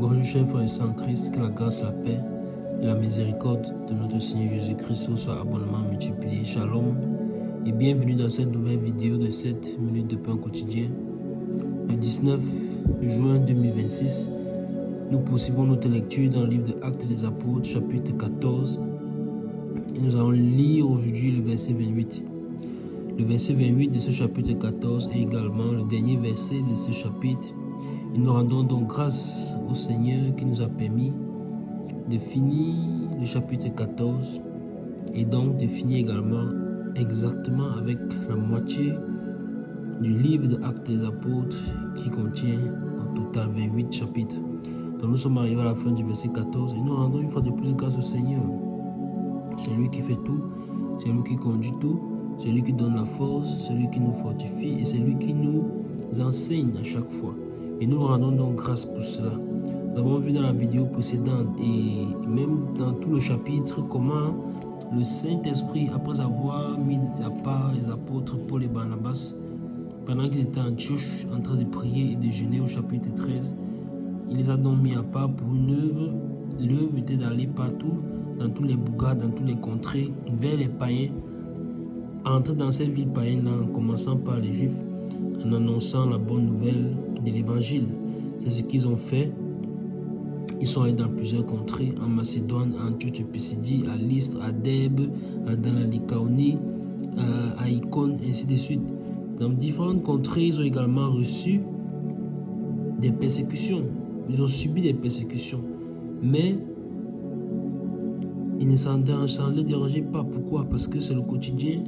Bonjour chers frères et sœurs en Christ, que la grâce, la paix et la miséricorde de notre Seigneur Jésus-Christ soient abondamment multipliés. Shalom et bienvenue dans cette nouvelle vidéo de 7 minutes de pain quotidien. Le 19 juin 2026, nous poursuivons notre lecture dans le livre de Actes des Apôtres, chapitre 14. Et nous allons lire aujourd'hui le verset 28. Le verset 28 de ce chapitre 14 est également le dernier verset de ce chapitre. Et nous rendons donc grâce au Seigneur qui nous a permis de finir le chapitre 14 et donc de finir également exactement avec la moitié du livre de Actes des Apôtres qui contient en total 28 chapitres. Donc nous sommes arrivés à la fin du verset 14 et nous rendons une fois de plus grâce au Seigneur. C'est lui qui fait tout, c'est lui qui conduit tout, c'est lui qui donne la force, c'est lui qui nous fortifie et c'est lui qui nous enseigne à chaque fois. Et nous rendons donc grâce pour cela. Nous avons vu dans la vidéo précédente et même dans tout le chapitre comment le Saint-Esprit, après avoir mis à part les apôtres Paul et Barnabas, pendant qu'ils étaient en Antioche en train de prier et de jeûner au chapitre 13, il les a donc mis à part pour une œuvre. L'œuvre était d'aller partout, dans tous les bougas, dans tous les contrées, vers les païens, entrer dans cette ville païenne en commençant par les Juifs, en annonçant la bonne nouvelle de l'évangile. C'est ce qu'ils ont fait. Ils sont allés dans plusieurs contrées, en Macédoine, en Antioche de Pisidie, à Lystre, à Derbe, dans la Lycaonie, à Icône, ainsi de suite. Dans différentes contrées, ils ont également reçu des persécutions. Ils ont subi des persécutions. Mais ils ne s'en les dérangeaient pas. Pourquoi? Parce que c'est le quotidien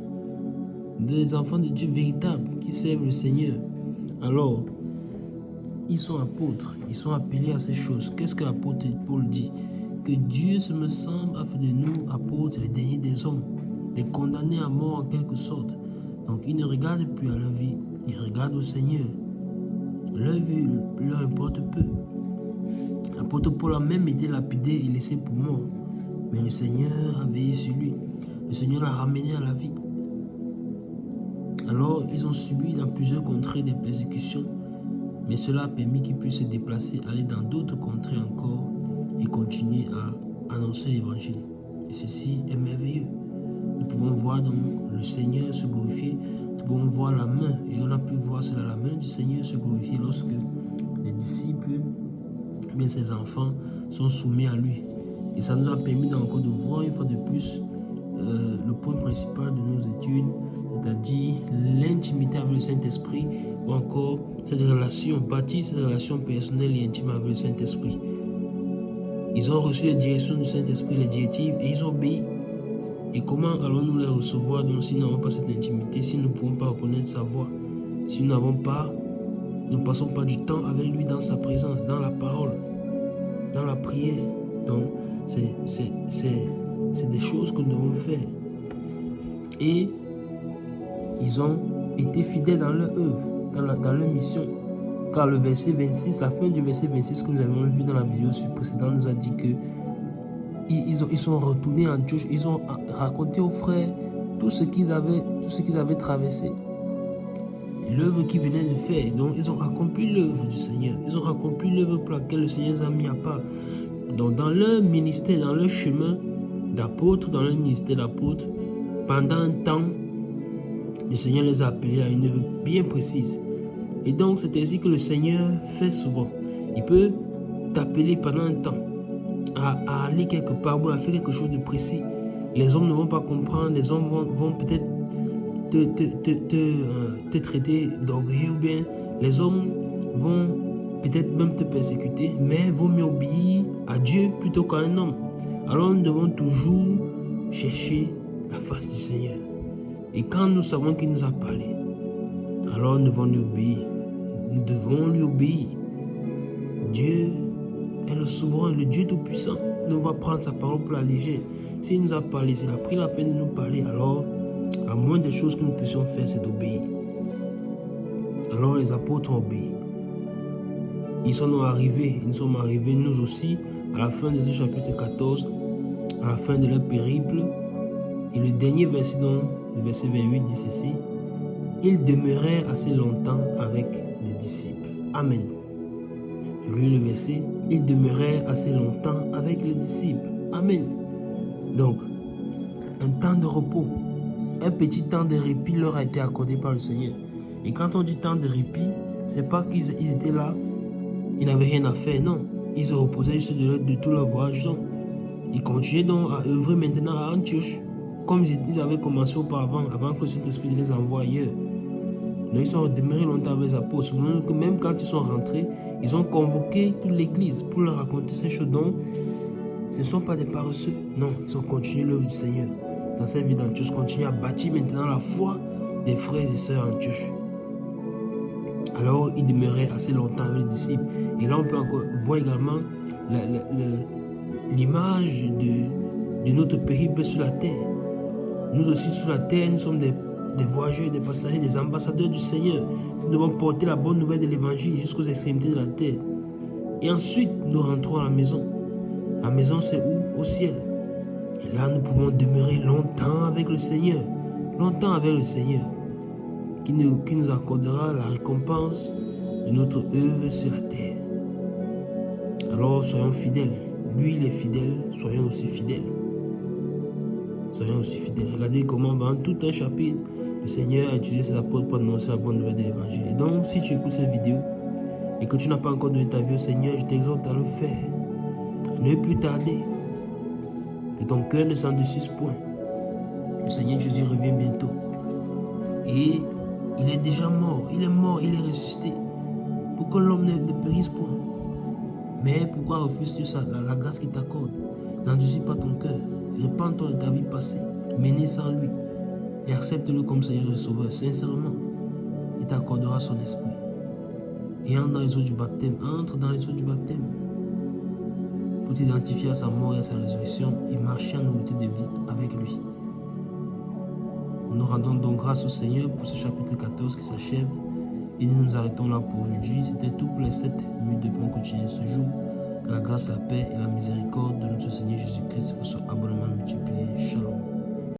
des enfants de Dieu véritables qui servent le Seigneur. Alors, ils sont apôtres, ils sont appelés à ces choses. Qu'est-ce que l'apôtre Paul dit? Que Dieu, ce me semble, a fait de nous apôtres les derniers des hommes, les condamnés à mort en quelque sorte. Donc, ils ne regardent plus à leur vie, ils regardent au Seigneur. Leur vie leur importe peu. L'apôtre Paul a même été lapidé et laissé pour mort. Mais le Seigneur a veillé sur lui. Le Seigneur l'a ramené à la vie. Alors, ils ont subi dans plusieurs contrées des persécutions, mais cela a permis qu'ils puissent se déplacer, aller dans d'autres contrées encore et continuer à annoncer l'évangile. Et ceci est merveilleux. Nous pouvons voir donc le Seigneur se glorifier, nous pouvons voir la main, et on a pu voir cela, la main du Seigneur se glorifier lorsque les disciples, bien ses enfants, sont soumis à lui. Et ça nous a permis encore de voir une fois de plus le point principal de nos études, c'est-à-dire l'intimité avec le Saint-Esprit, ou encore cette relation, bâtir cette relation personnelle et intime avec le Saint-Esprit. Ils ont reçu les directions du Saint-Esprit, les directives, et ils ont obéi. Et comment allons-nous les recevoir donc, si nous n'avons pas cette intimité, si nous ne pouvons pas reconnaître sa voix, si nous n'avons pas, nous ne passons pas du temps avec lui dans sa présence, dans la parole, dans la prière. Donc, c'est des choses que nous devons faire. Et ils ont été fidèles dans leur œuvre, dans leur mission. Car le verset 26, la fin du verset 26 que nous avons vu dans la vidéo précédente nous a dit que ils sont retournés en Antioche, ils ont raconté aux frères tout ce qu'ils avaient traversé, l'œuvre qu'ils venaient de faire. Donc ils ont accompli l'œuvre du Seigneur, ils ont accompli l'œuvre pour laquelle le Seigneur les a mis à part. Donc dans leur ministère, dans leur chemin d'apôtre, dans leur ministère d'apôtre, pendant un temps, le Seigneur les a appelés à une œuvre bien précise. Et donc c'est ainsi que le Seigneur fait souvent. Il peut t'appeler pendant un temps à aller quelque part ou à faire quelque chose de précis. Les hommes ne vont pas comprendre, les hommes vont peut-être te traiter d'orgueilleux, ou bien les hommes vont peut-être même te persécuter, mais vaut mieux obéir à Dieu plutôt qu'à un homme. Alors nous devons toujours chercher la face du Seigneur. Et quand nous savons qu'il nous a parlé, alors nous devons lui obéir. Nous devons lui obéir. Dieu est le souverain, le Dieu tout-puissant. Nous va prendre sa parole pour la légère. S'il nous a parlé, s'il a pris la peine de nous parler, alors la moindre des choses que nous puissions faire, c'est d'obéir. Alors les apôtres ont obéi. Ils sont arrivés, nous aussi, à la fin de ce chapitre 14, à la fin de leur périple. Et le dernier verset, donc, le verset 28 dit ceci: ils demeuraient assez longtemps avec les disciples. Amen. Je lis le verset, il demeurait assez longtemps avec les disciples. Amen. Donc, un temps de repos, un petit temps de répit leur a été accordé par le Seigneur. Et quand on dit temps de répit, c'est pas qu'ils étaient là, ils n'avaient rien à faire, non. Ils se reposaient juste de tout leur voyage. Donc, ils continuaient donc à œuvrer maintenant à Antioche, comme ils avaient commencé auparavant, avant que le Saint-Esprit les envoie ailleurs. Donc, ils sont demeurés longtemps avec les apôtres. Même quand ils sont rentrés, ils ont convoqué toute l'église pour leur raconter ces choses. Donc, ce ne sont pas des paresseux. Non, ils ont continué l'œuvre du Seigneur. Dans cette vie d'Antioche, continuent à bâtir maintenant la foi des frères et sœurs Antioche. Alors, ils demeuraient assez longtemps avec les disciples. Et là, on peut encore voir également l'image de notre périple sur la terre. Nous aussi, sur la terre, nous sommes des voyageurs, des passagers, des ambassadeurs du Seigneur. Nous devons porter la bonne nouvelle de l'évangile jusqu'aux extrémités de la terre. Et ensuite, nous rentrons à la maison. La maison, c'est où? Au ciel. Et là, nous pouvons demeurer longtemps avec le Seigneur. Longtemps avec le Seigneur. Qui nous accordera la récompense de notre œuvre sur la terre. Alors, soyons fidèles. Lui, il est fidèle, soyons aussi fidèles. Soyons aussi fidèles. Regardez comment, dans tout un chapitre, le Seigneur a utilisé ses apôtres pour annoncer la bonne nouvelle de l'évangile. Et donc, si tu écoutes cette vidéo et que tu n'as pas encore donné ta vie au Seigneur, je t'exhorte à le faire. Ne plus tarder. Que ton cœur ne s'endurcisse point. Le Seigneur Jésus revient bientôt. Et il est déjà mort. Il est mort, il est ressuscité. Pour que l'homme ne périsse point. Mais pourquoi refuses-tu ça, la grâce qu'il t'accorde? N'endurcis pas ton cœur. Repends-toi de ta vie passée. Menée sans lui. Et accepte-le comme Seigneur et Sauveur. Sincèrement. Il t'accordera son esprit. Et entre dans les eaux du baptême. Entre dans les eaux du baptême. Pour t'identifier à sa mort et à sa résurrection. Et marcher en nouveauté de vie avec lui. Nous rendons donc grâce au Seigneur pour ce chapitre 14 qui s'achève. Et nous nous arrêtons là pour aujourd'hui. C'était tout pour les 7 minutes de pain quotidien ce jour. Que la grâce, la paix et la miséricorde de notre Seigneur Jésus-Christ vous soient abondamment multipliés. Shalom.